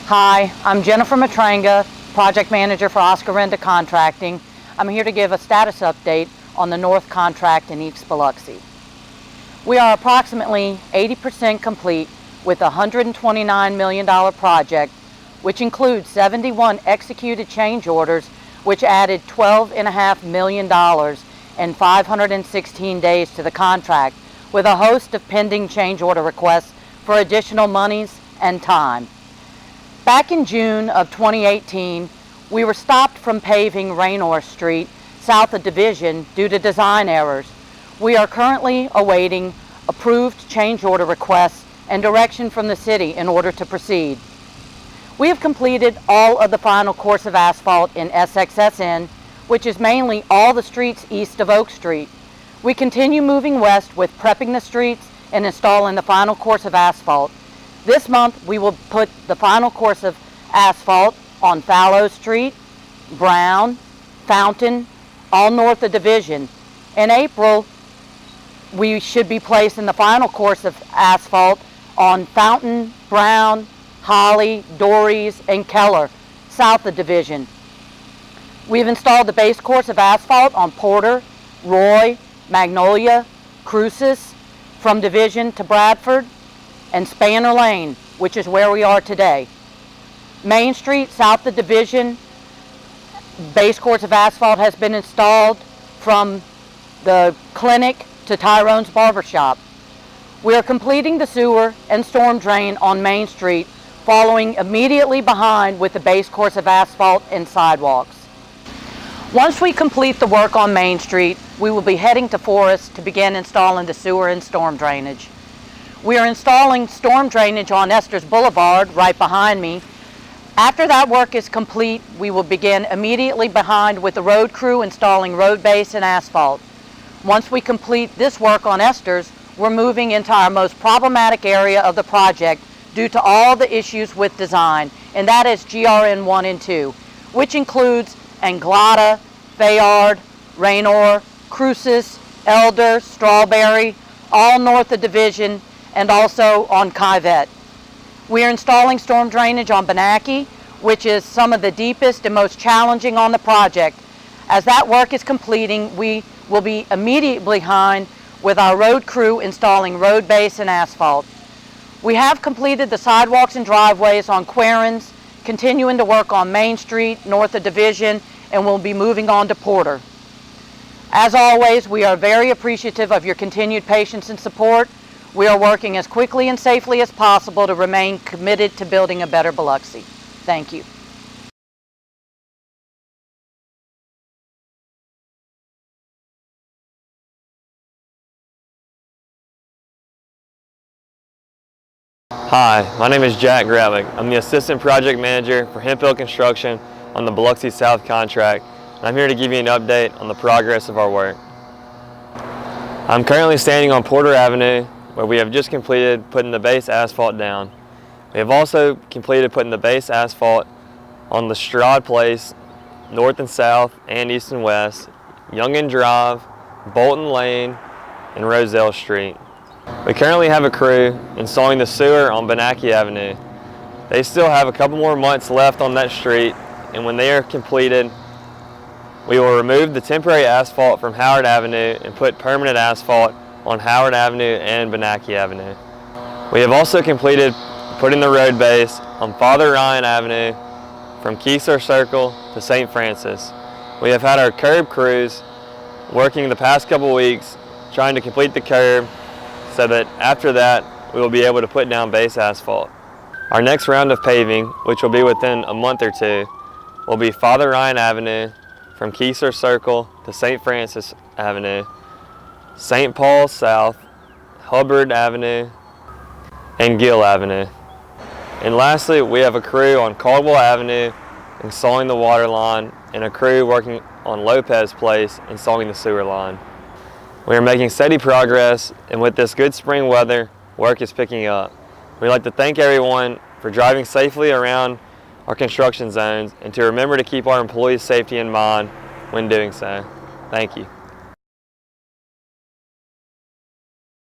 Hi, I'm Jennifer Matranga, Project Manager for Oscar Renda Contracting. I'm here to give a status update on the North contract in East Biloxi. We are approximately 80% complete with a $129 million project, which includes 71 executed change orders, which added $12.5 million and 516 days to the contract, with a host of pending change order requests for additional monies and time. Back in June of 2018, we were stopped from paving Raynor Street south of Division due to design errors. We are currently awaiting approved change order requests and direction from the city in order to proceed. We have completed all of the final course of asphalt in SXSN, which is mainly all the streets east of Oak Street. We continue moving west with prepping the streets and installing the final course of asphalt. This month, we will put the final course of asphalt on Fallow Street, Brown, Fountain, all north of Division. In April, we should be placing the final course of asphalt on Fountain, Brown, Holly, Dories, and Keller, south of Division. We've installed the base course of asphalt on Porter, Roy, Magnolia, Cruces, from Division to Bradford, and Spanner Lane, which is where we are today. Main Street, south of Division, base course of asphalt has been installed from the clinic to Tyrone's Barbershop. We are completing the sewer and storm drain on Main Street, following immediately behind with the base course of asphalt and sidewalks. Once we complete the work on Main Street, we will be heading to Forest to begin installing the sewer and storm drainage. We are installing storm drainage on Esther's Boulevard right behind me. After that work is complete, we will begin immediately behind with the road crew installing road base and asphalt. Once we complete this work on Esther's, we're moving into our most problematic area of the project due to all the issues with design, and that is GRN 1 and 2, which includes Anglada, Bayard, Raynor, Cruces, Elder, Strawberry, all north of Division, and also on Kyvet. We are installing storm drainage on Benaki, which is some of the deepest and most challenging on the project. As that work is completing, we will be immediately behind with our road crew installing road base and asphalt. We have completed the sidewalks and driveways on Quarrens, continuing to work on Main Street, north of Division, and we'll be moving on to Porter. As always, we are very appreciative of your continued patience and support. We are working as quickly and safely as possible to remain committed to building a better Biloxi. Thank you. Hi, my name is Jack Gravick. I'm the Assistant Project Manager for Hemp Hill Construction on the Biloxi South contract, and I'm here to give you an update on the progress of our work. I'm currently standing on Porter Avenue, where we have just completed putting the base asphalt down. We have also completed putting the base asphalt on the Strad Place, north and south and east and west, Youngin Drive, Bolton Lane, and Roselle Street. We currently have a crew installing the sewer on Benaki Avenue. They still have a couple more months left on that street, and when they are completed, we will remove the temporary asphalt from Howard Avenue and put permanent asphalt on Howard Avenue and Benaki Avenue. We have also completed putting the road base on Father Ryan Avenue from Keesler Circle to St. Francis. We have had our curb crews working the past couple weeks trying to complete the curb so that after that we will be able to put down base asphalt. Our next round of paving, which will be within a month or two, will be Father Ryan Avenue from Keesler Circle to St. Francis Avenue, St. Paul South, Hubbard Avenue, and Gill Avenue. And lastly, we have a crew on Caldwell Avenue installing the water line and a crew working on Lopez Place installing the sewer line. We are making steady progress, and with this good spring weather, work is picking up. We'd like to thank everyone for driving safely around our construction zones and to remember to keep our employees' safety in mind when doing so. Thank you.